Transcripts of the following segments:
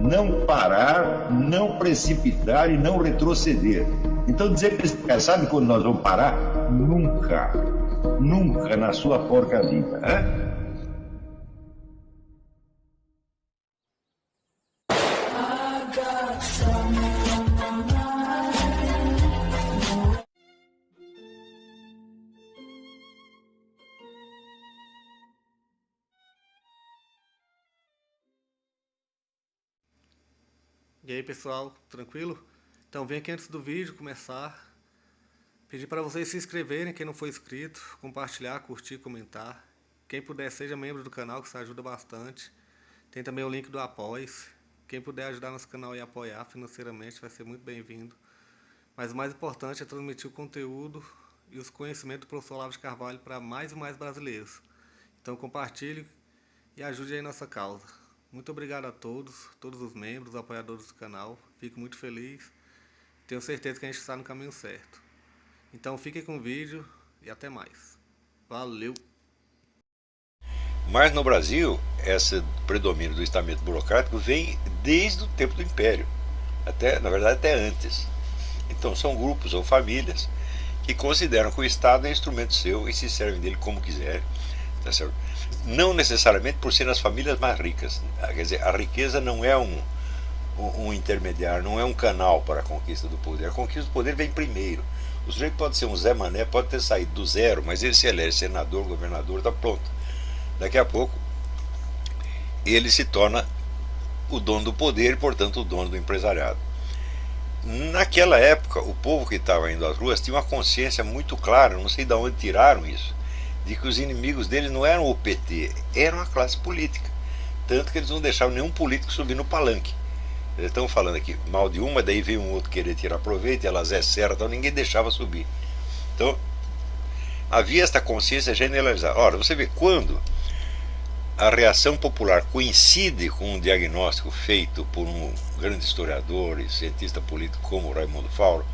não parar, não precipitar e não retroceder. Então dizer para esse cara, sabe quando nós vamos parar? Nunca, nunca na sua porca vida, né? E aí pessoal, tranquilo? Então vem aqui antes do vídeo começar, pedir para vocês se inscreverem, quem não for inscrito, compartilhar, curtir, comentar. Quem puder seja membro do canal, que isso ajuda bastante. Tem também o link do Apoia-se. Quem puder ajudar nosso canal e apoiar financeiramente vai ser muito bem-vindo. Mas o mais importante é transmitir o conteúdo e os conhecimentos do professor Olavo de Carvalho para mais e mais brasileiros. Então compartilhe e ajude aí nossa causa. Muito obrigado a todos os membros, apoiadores do canal. Fico muito feliz. Tenho certeza que a gente está no caminho certo. Então fiquem com o vídeo e até mais. Valeu! Mas no Brasil, esse predomínio do estamento burocrático vem desde o tempo do Império. Na verdade, até antes. Então são grupos ou famílias que consideram que o Estado é instrumento seu e se servem dele como quiserem. Tá certo? Não necessariamente por ser as famílias mais ricas. Quer dizer, a riqueza não é um intermediário, não é um canal para a conquista do poder. A conquista do poder vem primeiro. O sujeito pode ser um Zé Mané, pode ter saído do zero, mas ele se elege senador, governador, está pronto. Daqui a pouco ele se torna o dono do poder e, portanto, o dono do empresariado. Naquela época, o povo que estava indo às ruas tinha uma consciência muito clara, não sei de onde tiraram isso, de que os inimigos deles não eram o PT, eram a classe política. Tanto que eles não deixavam nenhum político subir no palanque. Eles estão falando aqui mal de uma, daí veio um outro querer tirar proveito, e elas é certa, então ninguém deixava subir. Então, havia esta consciência generalizada. Ora, você vê, quando a reação popular coincide com um diagnóstico feito por um grande historiador e cientista político como Raimundo Fauro,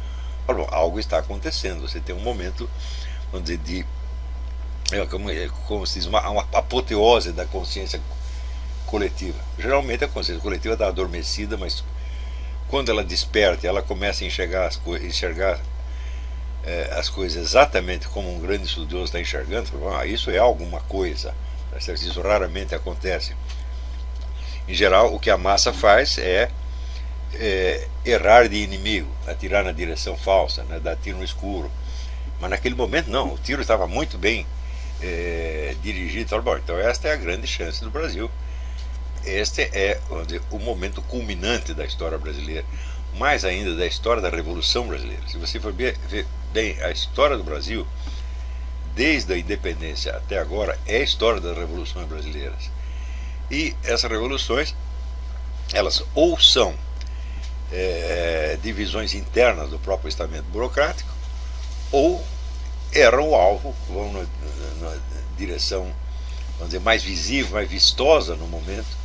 bom, algo está acontecendo. Você tem um momento, vamos dizer, como se diz, uma apoteose da consciência coletiva. Geralmente a consciência coletiva está adormecida, mas quando ela desperta, ela começa a enxergar as coisas exatamente como um grande estudioso está enxergando. Isso é alguma coisa. Isso raramente acontece. Em geral, o que a massa faz é errar de inimigo, atirar na direção falsa, né, dar tiro no escuro. Mas naquele momento não, o tiro estava muito bem dirigido. Bom, então esta é a grande chance do Brasil. Este é, vamos dizer, o momento culminante da história brasileira, mais ainda da história da Revolução Brasileira. Se você for ver bem a história do Brasil, desde a independência até agora, é a história das revoluções brasileiras. E essas revoluções, elas ou são divisões internas do próprio estamento burocrático, ou eram o alvo, vão na direção, vamos dizer, mais visível, mais vistosa no momento,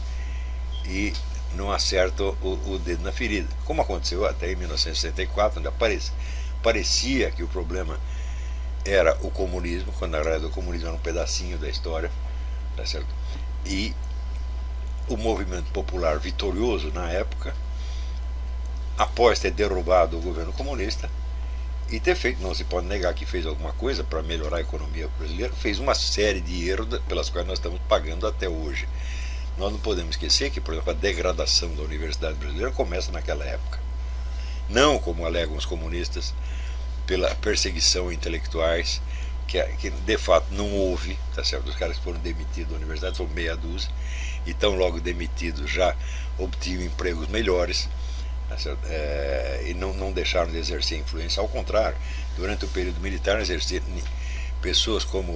e não acertam o dedo na ferida. Como aconteceu até em 1964, onde parecia que o problema era o comunismo, quando na verdade o comunismo era um pedacinho da história, tá certo? E o movimento popular vitorioso na época, após ter derrubado o governo comunista e ter feito, não se pode negar que fez alguma coisa para melhorar a economia brasileira, fez uma série de erros pelas quais nós estamos pagando até hoje. Nós não podemos esquecer que, por exemplo, a degradação da universidade brasileira começa naquela época. Não, como alegam os comunistas, pela perseguição a intelectuais, que de fato não houve, tá certo? Os caras que foram demitidos da universidade foram meia dúzia, e tão logo demitidos já obtinham empregos melhores, tá certo? E não deixaram de exercer influência. Ao contrário, durante o período militar exerceram pessoas como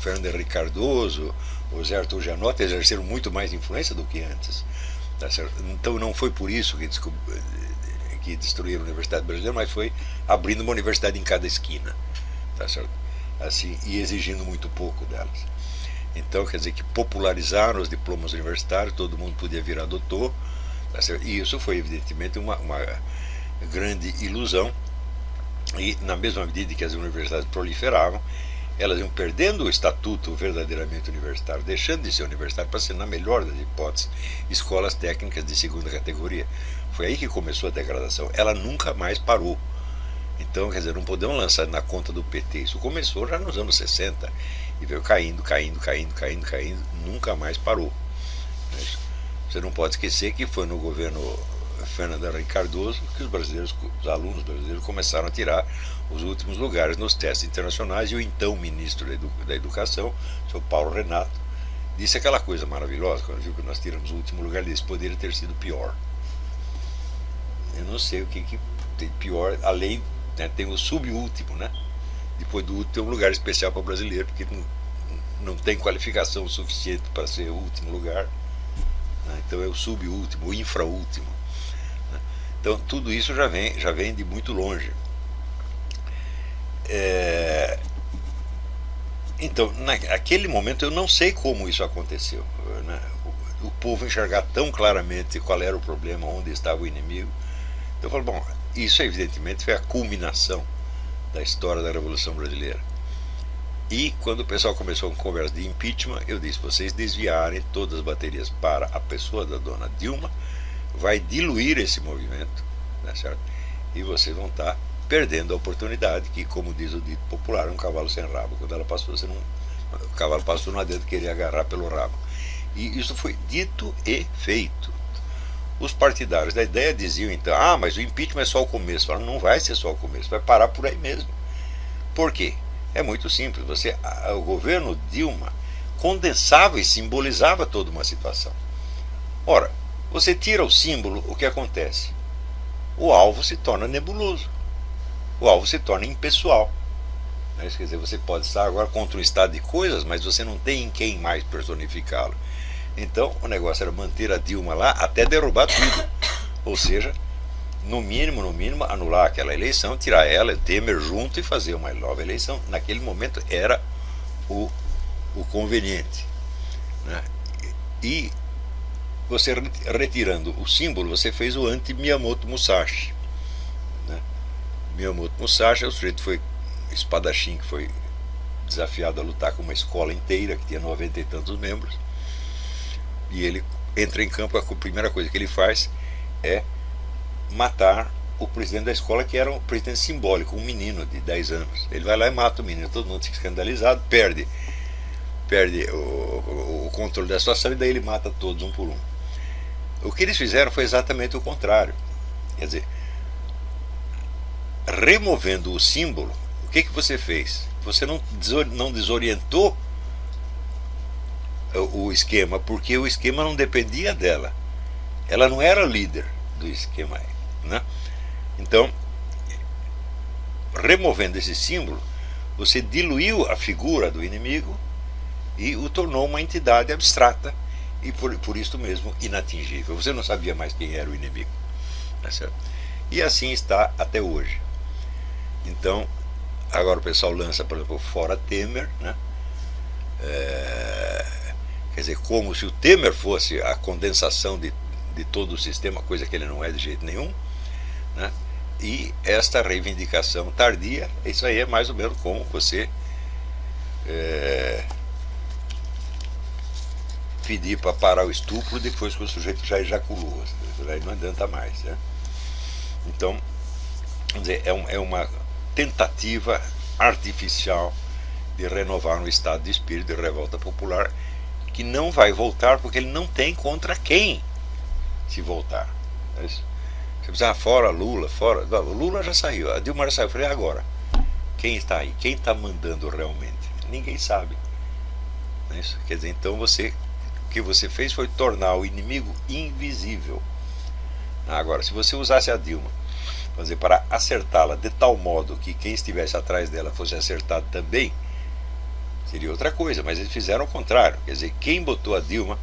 Fernando Henrique Cardoso, o Zé Arthur Janota, exerceram muito mais influência do que antes, tá certo? Então não foi por isso que destruíram a Universidade Brasileira, mas foi abrindo uma universidade em cada esquina, tá certo? Assim, e exigindo muito pouco delas. Então, quer dizer que popularizaram os diplomas universitários, todo mundo podia virar doutor, tá certo? E isso foi evidentemente uma grande ilusão, e na mesma medida que as universidades proliferavam, elas iam perdendo o estatuto verdadeiramente universitário, deixando de ser universitário para ser, na melhor das hipóteses, escolas técnicas de segunda categoria. Foi aí que começou a degradação. Ela nunca mais parou. Então, quer dizer, não podemos lançar na conta do PT. Isso começou já nos anos 60 e veio caindo, nunca mais parou. Você não pode esquecer que foi no governo Fernando Henrique Cardoso que os alunos brasileiros começaram a tirar os últimos lugares nos testes internacionais, e o então ministro da Educação, o senhor Paulo Renato, disse aquela coisa maravilhosa, quando viu que nós tiramos o último lugar, ele disse: poderia ter sido pior. Eu não sei o que tem pior, além, né, tem o subúltimo, né? Depois do último tem um lugar especial para o brasileiro, porque não tem qualificação suficiente para ser o último lugar, né? Então é o subúltimo, o infraúltimo, né? Então tudo isso já vem de muito longe. Então, naquele momento eu não sei como isso aconteceu, né? O povo enxergar tão claramente qual era o problema, onde estava o inimigo. Então eu falo, bom, isso evidentemente foi a culminação da história da Revolução Brasileira. E quando o pessoal começou com conversa de impeachment, eu disse: vocês desviarem todas as baterias para a pessoa da dona Dilma, vai diluir esse movimento, né, certo? E vocês vão estar perdendo a oportunidade, que, como diz o dito popular, é um cavalo sem rabo. Quando ela passou, o cavalo passou, não adianta querer agarrar pelo rabo. E isso foi dito e feito. Os partidários da ideia diziam então: mas o impeachment é só o começo. Falaram: não vai ser só o começo, vai parar por aí mesmo. Por quê? É muito simples. O governo Dilma condensava e simbolizava toda uma situação. Ora, você tira o símbolo, o que acontece? O alvo se torna nebuloso. O alvo se torna impessoal. Quer dizer, você pode estar agora contra um estado de coisas, mas você não tem em quem mais personificá-lo. Então o negócio era manter a Dilma lá até derrubar tudo. Ou seja, no mínimo, anular aquela eleição, tirar ela, Temer junto, e fazer uma nova eleição. Naquele momento era o conveniente, né? E você, retirando o símbolo, você fez o anti-Miyamoto Musashi, né? Miyamoto Musashi, o sujeito foi espadachim, que foi desafiado a lutar com uma escola inteira que tinha 90 e tantos membros, e ele entra em campo. A primeira coisa que ele faz é matar o presidente da escola, que era um presidente simbólico, um menino de 10 anos. Ele vai lá e mata o menino, todo mundo fica escandalizado, perde o controle da situação, e daí ele mata todos um por um. O que eles fizeram foi exatamente o contrário. Quer dizer, removendo o símbolo, o que você fez? Você não desorientou o esquema, porque o esquema não dependia dela. Ela não era líder do esquema, né? Então, removendo esse símbolo, você diluiu a figura do inimigo e o tornou uma entidade abstrata e por isso mesmo inatingível. Você não sabia mais quem era o inimigo, tá certo? E assim está até hoje. Então, agora o pessoal lança, por exemplo, fora Temer, né? Quer dizer, como se o Temer fosse a condensação de todo o sistema, coisa que ele não é de jeito nenhum, né? E esta reivindicação tardia, isso aí é mais ou menos como você pedir para parar o estupro depois que o sujeito já ejaculou. Aí não adianta mais, né? Então, vamos dizer, é uma tentativa artificial de renovar um estado de espírito de revolta popular, que não vai voltar, porque ele não tem contra quem se voltar. Você precisa, fora Lula, fora. Não, o Lula já saiu, a Dilma já saiu. Eu falei: agora, quem está aí? Quem está mandando realmente? Ninguém sabe. Não é isso? Quer dizer, então o que você fez foi tornar o inimigo invisível. Agora, se você usasse a Dilma, quer dizer, para acertá-la de tal modo que quem estivesse atrás dela fosse acertado também, seria outra coisa. Mas eles fizeram o contrário. Quer dizer, quem botou a Dilma,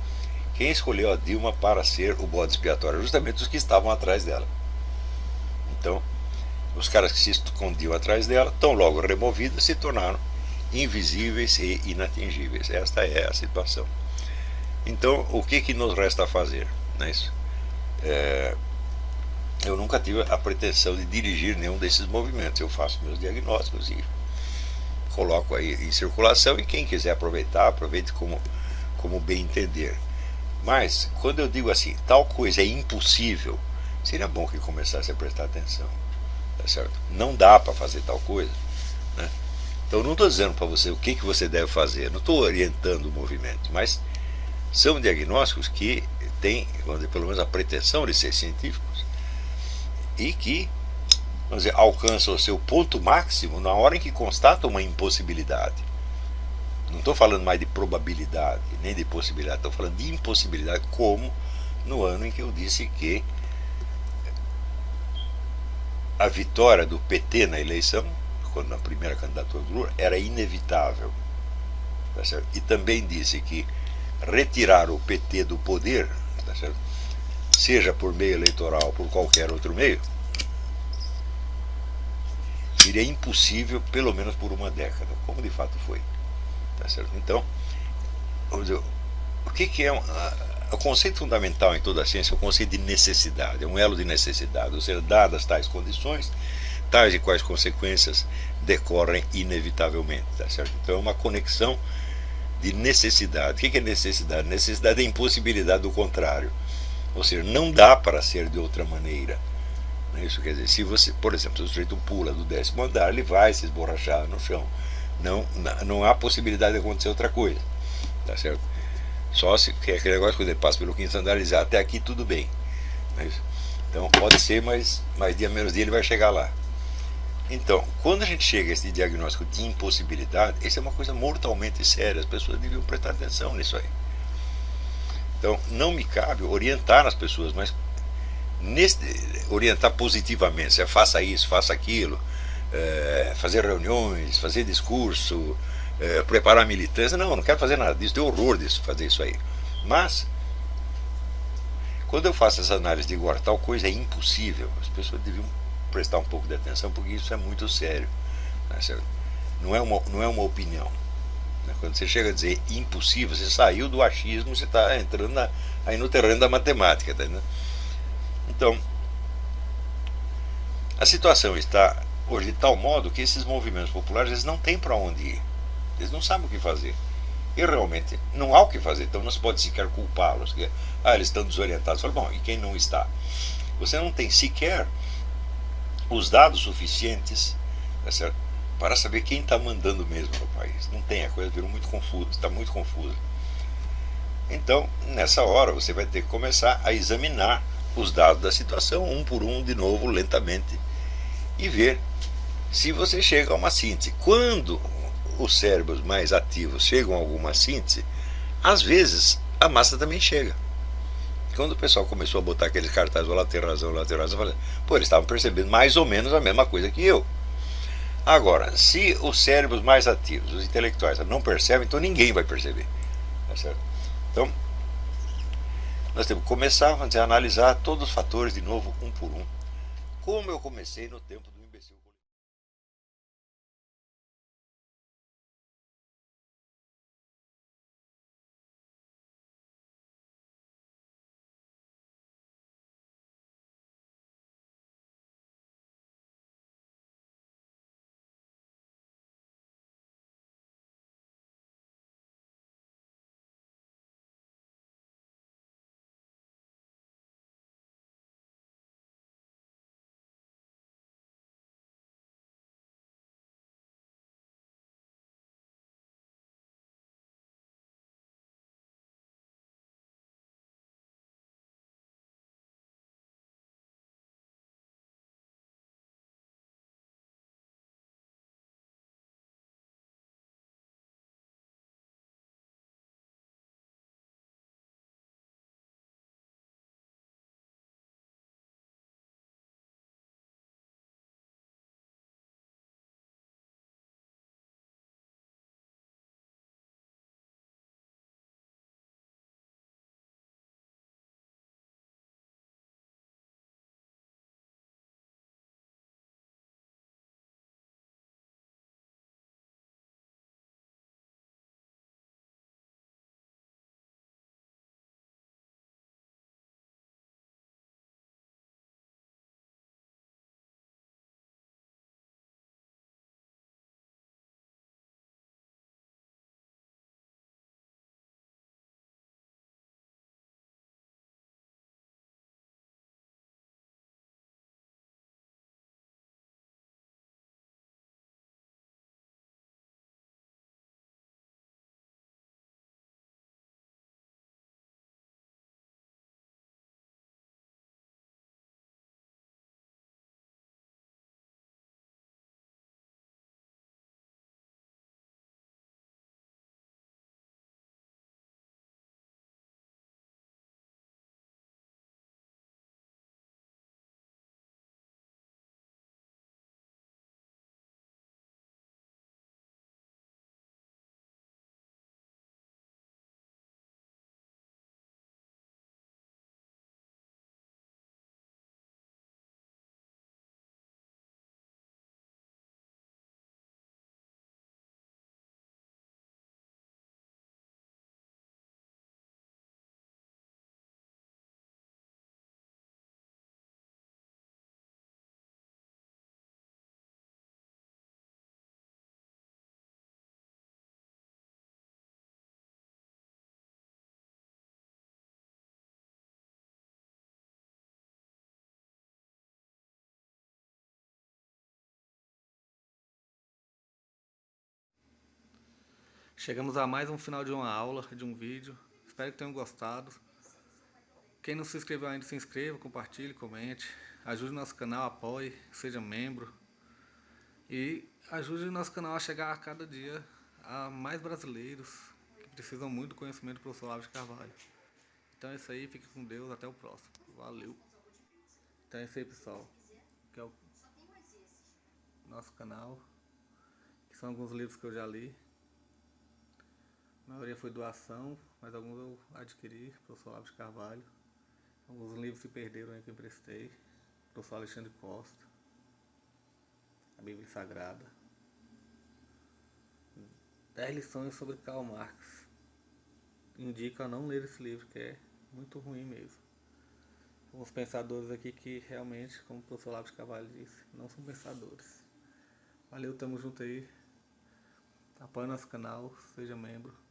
quem escolheu a Dilma para ser o bode expiatório? Justamente os que estavam atrás dela. Então, os caras que se escondiam atrás dela, tão logo removidos, se tornaram invisíveis e inatingíveis. Esta é a situação. Então, o que nos resta fazer? Não é isso? Eu nunca tive a pretensão de dirigir nenhum desses movimentos. Eu faço meus diagnósticos e coloco aí em circulação e quem quiser aproveitar, aproveite como bem entender. Mas, quando eu digo assim, tal coisa é impossível, seria bom que começasse a prestar atenção. Tá certo? Não dá para fazer tal coisa. Né? Então, não estou dizendo para você o que você deve fazer, não estou orientando o movimento, mas são diagnósticos que têm, vamos dizer, pelo menos a pretensão de ser científicos e que, vamos dizer, alcançam o seu ponto máximo na hora em que constatam uma impossibilidade. Não estou falando mais de probabilidade, nem de possibilidade, estou falando de impossibilidade, como no ano em que eu disse que a vitória do PT na eleição, quando na primeira candidatura do Lula, era inevitável. Tá certo? E também disse que retirar o PT do poder, tá certo? Seja por meio eleitoral ou por qualquer outro meio, seria impossível pelo menos por uma década, como de fato foi. Tá certo? Então, vamos dizer, o que é o conceito fundamental em toda a ciência é o conceito de necessidade, é um elo de necessidade, ou seja, dadas tais condições, tais e quais consequências decorrem inevitavelmente, tá certo? Então é uma conexão de necessidade. O que é necessidade? Necessidade é a impossibilidade do contrário, ou seja, não dá para ser de outra maneira. Isso quer dizer, se você, por exemplo, se o sujeito pula do 10º andar, ele vai se esborrachar no chão. Não há possibilidade de acontecer outra coisa, tá certo? Só se que é aquele negócio quando ele passa pelo 5º andar, ele diz, até aqui tudo bem. Então pode ser, mas mais dia menos dia ele vai chegar lá. Então, quando a gente chega a esse diagnóstico de impossibilidade, isso é uma coisa mortalmente séria, as pessoas deviam prestar atenção nisso aí. Então, não me cabe orientar as pessoas, mas orientar positivamente, seja, faça isso, faça aquilo, fazer reuniões, fazer discurso, preparar militância. Não quero fazer nada disso, tenho horror disso, fazer isso aí. Mas, quando eu faço essa análise de agora, tal coisa é impossível, as pessoas deviam prestar um pouco de atenção, porque isso é muito sério. Né? Não é uma opinião. Né? Quando você chega a dizer impossível, você saiu do achismo, você está entrando aí no terreno da matemática. Tá, né? Então, a situação está hoje de tal modo que esses movimentos populares eles não têm para onde ir. Eles não sabem o que fazer. E realmente não há o que fazer. Então não se pode sequer culpá-los. Eles estão desorientados. Falo, bom, e quem não está? Você não tem sequer os dados suficientes, tá certo, para saber quem está mandando mesmo no país. Não tem, a coisa virou muito confusa, está muito confusa. Então, nessa hora, você vai ter que começar a examinar os dados da situação, um por um, de novo, lentamente, e ver se você chega a uma síntese. Quando os cérebros mais ativos chegam a alguma síntese, às vezes a massa também chega. Quando o pessoal começou a botar aqueles cartazes, lá tem razão, eu falei, pô, eles estavam percebendo mais ou menos a mesma coisa que eu. Agora, se os cérebros mais ativos, os intelectuais, não percebem, então ninguém vai perceber. Tá certo? Então, nós temos que começar a analisar todos os fatores de novo, um por um. Como eu comecei no tempo do imbecil. Chegamos a mais um final de uma aula, de um vídeo. Espero que tenham gostado. Quem não se inscreveu ainda, se inscreva, compartilhe, comente. Ajude o nosso canal, apoie, seja membro. E ajude o nosso canal a chegar a cada dia a mais brasileiros que precisam muito do conhecimento do professor Olavo de Carvalho. Então é isso aí, fique com Deus, até o próximo. Valeu! Então é isso aí, pessoal. Que é o nosso canal. Que são alguns livros que eu já li. A maioria foi doação, mas alguns eu adquiri, professor Olavo de Carvalho. Alguns livros se perderam aí que eu emprestei. Professor Alexandre Costa. A Bíblia Sagrada. 10 lições sobre Karl Marx. Indico a não ler esse livro, que é muito ruim mesmo. Alguns pensadores aqui que realmente, como o professor Olavo de Carvalho disse, não são pensadores. Valeu, tamo junto aí. Apoie nosso canal, seja membro.